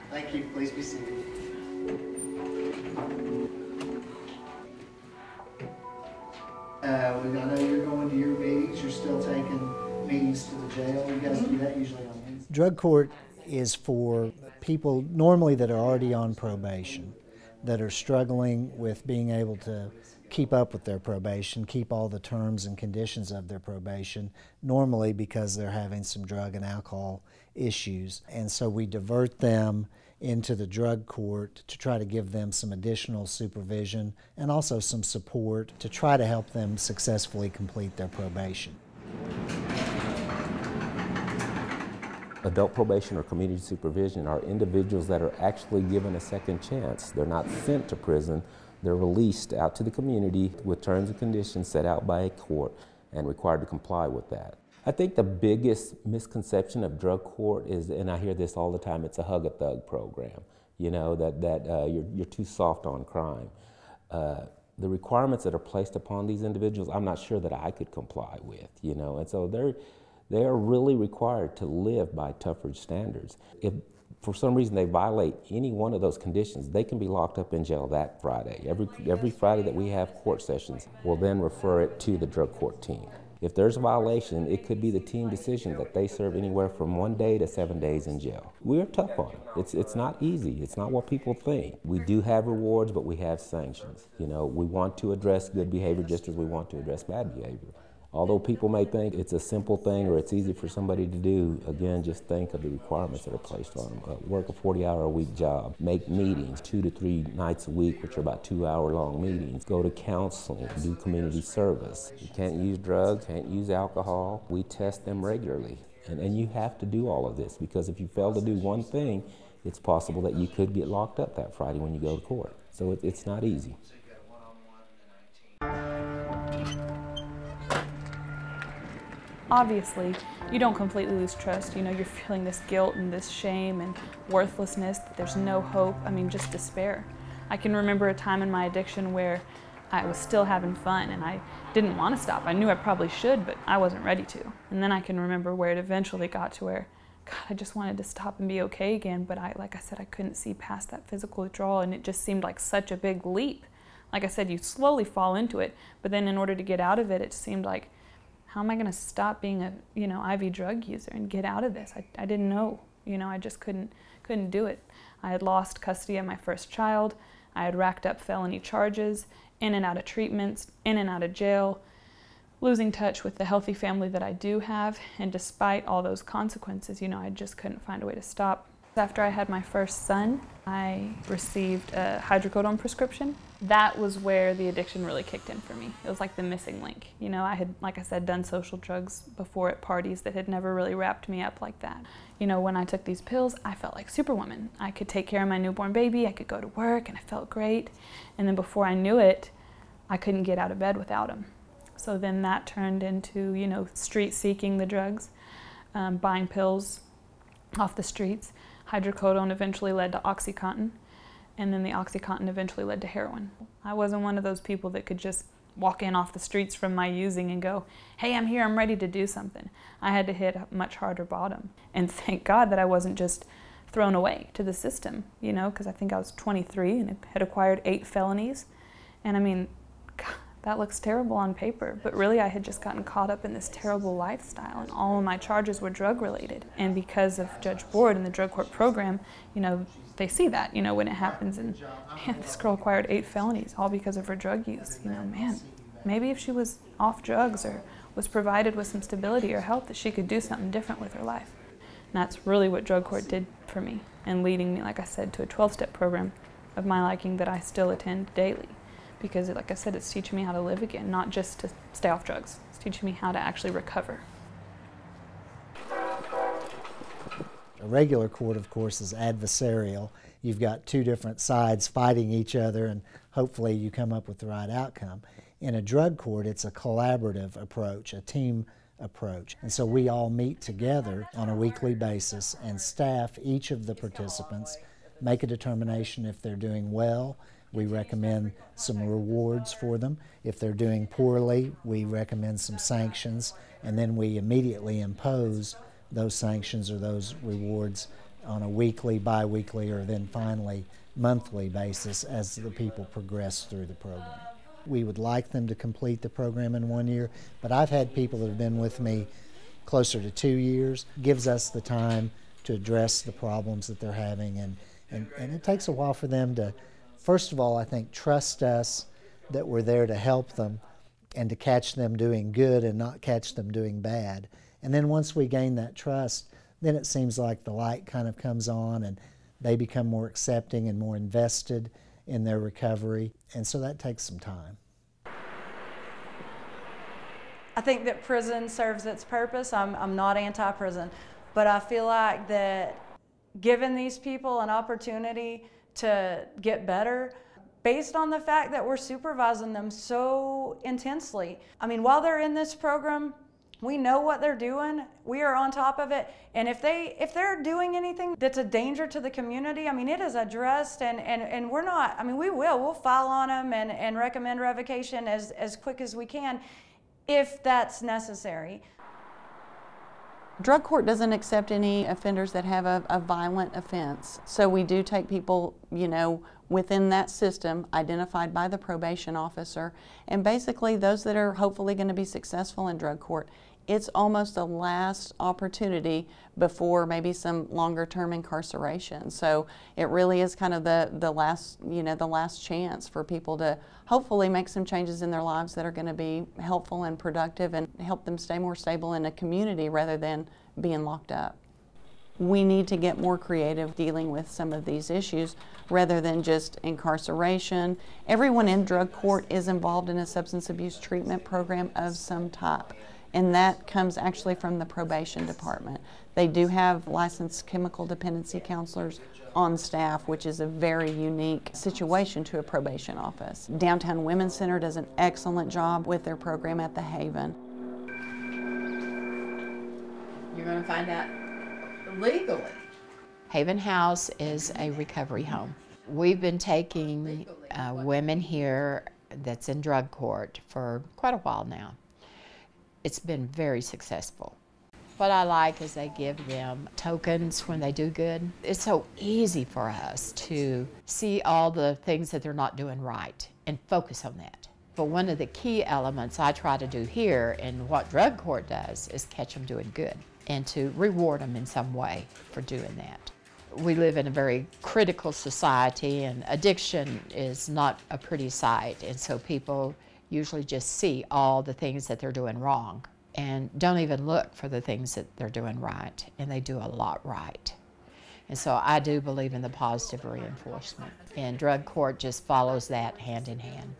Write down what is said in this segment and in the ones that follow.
Thank you. Please be seated. I know you're going to your meetings. You're still taking meetings to the jail. You guys do that usually on Wednesday. Drug court is for people normally that are already on probation, that are struggling with being able to keep up with their probation, keep all the terms and conditions of their probation, normally because they're having some drug and alcohol issues. And so we divert them into the drug court to try to give them some additional supervision and also some support to try to help them successfully complete their probation. Adult probation or community supervision are individuals that are actually given a second chance. They're not sent to prison. They're released out to the community with terms and conditions set out by a court and required to comply with that. I think the biggest misconception of drug court is, and I hear this all the time, it's a hug-a-thug program. You know, that you're too soft on crime. The requirements that are placed upon these individuals, I'm not sure that I could comply with, you know, and so they are really required to live by tougher standards. If for some reason they violate any one of those conditions, they can be locked up in jail that Friday. Every Friday that we have court sessions, we'll then refer it to the drug court team. If there's a violation, it could be the team decision that they serve anywhere from 1 day to 7 days in jail. We're tough on them. It's not easy. It's not what people think. We do have rewards, but we have sanctions. You know, we want to address good behavior just as we want to address bad behavior. Although people may think it's a simple thing or it's easy for somebody to do, again, just think of the requirements that are placed on them. Work a 40-hour-a-week job, make meetings 2 to 3 nights a week, which are about 2-hour-long meetings, go to counseling, do community service. You can't use drugs, can't use alcohol. We test them regularly. And you have to do all of this because if you fail to do one thing, it's possible that you could get locked up that Friday when you go to court. So it's not easy. Obviously, you don't completely lose trust. You know, you're feeling this guilt and this shame and worthlessness, that there's no hope. I mean, just despair. I can remember a time in my addiction where I was still having fun and I didn't want to stop. I knew I probably should, but I wasn't ready to. And then I can remember where it eventually got to where, God, I just wanted to stop and be okay again, but like I said, I couldn't see past that physical withdrawal, and it just seemed like such a big leap. Like I said, you slowly fall into it, but then in order to get out of it, it seemed like, how am I going to stop being a, IV drug user and get out of this? I didn't know, I just couldn't do it. I had lost custody of my first child. I had racked up felony charges, in and out of treatments, in and out of jail, losing touch with the healthy family that I do have. And despite all those consequences, I just couldn't find a way to stop. After I had my first son, I received a hydrocodone prescription. That was where the addiction really kicked in for me. It was like the missing link. I had, like I said, done social drugs before at parties that had never really wrapped me up like that. When I took these pills, I felt like Superwoman. I could take care of my newborn baby, I could go to work, and I felt great. And then before I knew it, I couldn't get out of bed without them. So then that turned into, street seeking the drugs, buying pills off the streets. Hydrocodone eventually led to OxyContin, and then the OxyContin eventually led to heroin. I wasn't one of those people that could just walk in off the streets from my using and go, hey, I'm here, I'm ready to do something. I had to hit a much harder bottom. And thank God that I wasn't just thrown away to the system, because I think I was 23 and had acquired 8 felonies. And I mean, God, that looks terrible on paper, but really I had just gotten caught up in this terrible lifestyle, and all of my charges were drug related. And because of Judge Board and the drug court program, they see that, when it happens, and man, this girl acquired 8 felonies, all because of her drug use. Man, maybe if she was off drugs or was provided with some stability or help, that she could do something different with her life. And that's really what drug court did for me, and leading me, like I said, to a 12-step program of my liking that I still attend daily. Because, like I said, it's teaching me how to live again, not just to stay off drugs. It's teaching me how to actually recover. A regular court, of course, is adversarial. You've got 2 different sides fighting each other, and hopefully you come up with the right outcome. In a drug court, it's a collaborative approach, a team approach. And so we all meet together on a weekly basis and staff each of the participants, make a determination if they're doing well. We recommend some rewards for them. If they're doing poorly, we recommend some sanctions, and then we immediately impose those sanctions or those rewards on a weekly, bi-weekly, or then finally monthly basis as the people progress through the program. We would like them to complete the program in 1 year, but I've had people that have been with me closer to 2 years. Gives us the time to address the problems that they're having, and it takes a while for them to, first of all, I think, trust us that we're there to help them and to catch them doing good and not catch them doing bad. And then once we gain that trust, then it seems like the light kind of comes on and they become more accepting and more invested in their recovery. And so that takes some time. I think that prison serves its purpose. I'm not anti-prison, but I feel like that giving these people an opportunity to get better based on the fact that we're supervising them so intensely. I mean, while they're in this program, we know what they're doing. We are on top of it. And if they're doing anything that's a danger to the community, I mean, it is addressed, and we're not, I mean, we'll file on them and recommend revocation as quick as we can if that's necessary. Drug court doesn't accept any offenders that have a violent offense. So we do take people, within that system identified by the probation officer, and basically those that are hopefully going to be successful in drug court. It's almost a last opportunity before maybe some longer term incarceration. So it really is kind of the last chance for people to hopefully make some changes in their lives that are going to be helpful and productive and help them stay more stable in a community rather than being locked up. We need to get more creative dealing with some of these issues rather than just incarceration. Everyone in drug court is involved in a substance abuse treatment program of some type, and that comes actually from the probation department. They do have licensed chemical dependency counselors on staff, which is a very unique situation to a probation office. Downtown Women's Center does an excellent job with their program at the Haven. You're going to find out legally. Haven House is a recovery home. We've been taking women here that's in drug court for quite a while now. It's been very successful. What I like is they give them tokens when they do good. It's so easy for us to see all the things that they're not doing right and focus on that. But one of the key elements I try to do here and what drug court does is catch them doing good and to reward them in some way for doing that. We live in a very critical society, and addiction is not a pretty sight, and so people usually just see all the things that they're doing wrong and don't even look for the things that they're doing right, and they do a lot right. And so I do believe in the positive reinforcement, and drug court just follows that hand in hand.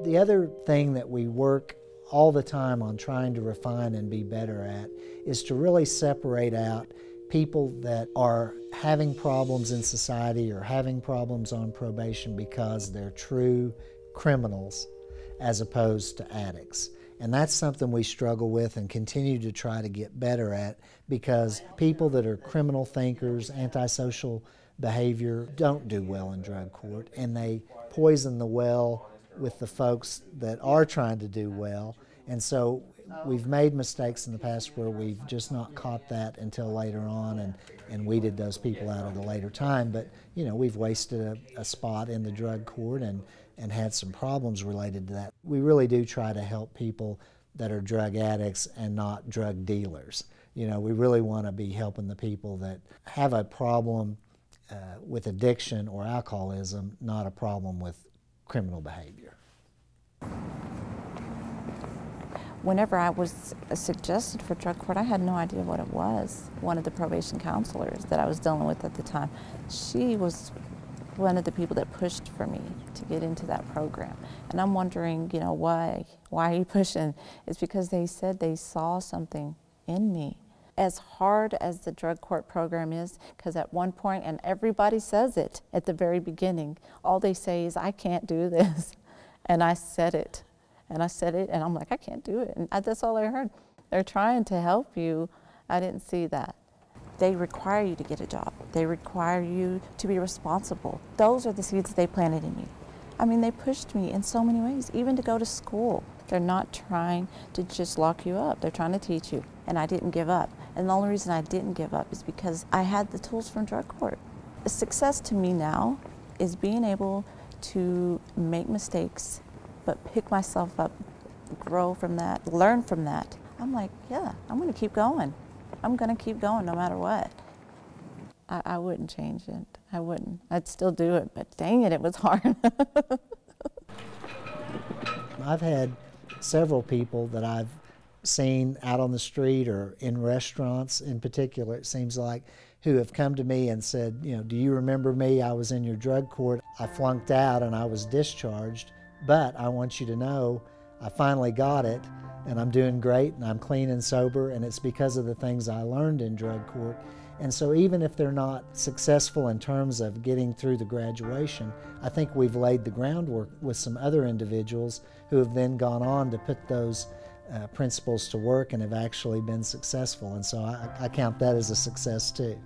The other thing that we work all the time on trying to refine and be better at is to really separate out people that are having problems in society or having problems on probation because they're true criminals as opposed to addicts. And that's something we struggle with and continue to try to get better at, because people that are criminal thinkers, antisocial behavior, don't do well in drug court, and they poison the well with the folks that are trying to do well. And so we've made mistakes in the past where we've just not caught that until later on and weeded those people out at a later time. But we've wasted a spot in the drug court and had some problems related to that. We really do try to help people that are drug addicts and not drug dealers. We really want to be helping the people that have a problem with addiction or alcoholism, not a problem with criminal behavior. Whenever I was suggested for drug court, I had no idea what it was. One of the probation counselors that I was dealing with at the time, she was one of the people that pushed for me to get into that program. And I'm wondering, why are you pushing? It's because they said they saw something in me. As hard as the drug court program is, because at one point, and everybody says it at the very beginning, all they say is, I can't do this. And I said it. And I said it, and I'm like, I can't do it. And that's all I heard. They're trying to help you. I didn't see that. They require you to get a job. They require you to be responsible. Those are the seeds they planted in you. I mean, they pushed me in so many ways, even to go to school. They're not trying to just lock you up. They're trying to teach you. And I didn't give up. And the only reason I didn't give up is because I had the tools from drug court. Success to me now is being able to make mistakes, but pick myself up, grow from that, learn from that. I'm like, yeah, I'm going to keep going. I'm going to keep going no matter what. I wouldn't change it. I wouldn't. I'd still do it, but dang it, it was hard. I've had several people that I've seen out on the street or in restaurants in particular, it seems like, who have come to me and said, you know, do you remember me? I was in your drug court. I flunked out and I was discharged, but I want you to know I finally got it and I'm doing great and I'm clean and sober, and it's because of the things I learned in drug court. And so even if they're not successful in terms of getting through the graduation, I think we've laid the groundwork with some other individuals who have then gone on to put those principles to work and have actually been successful. And so I count that as a success too.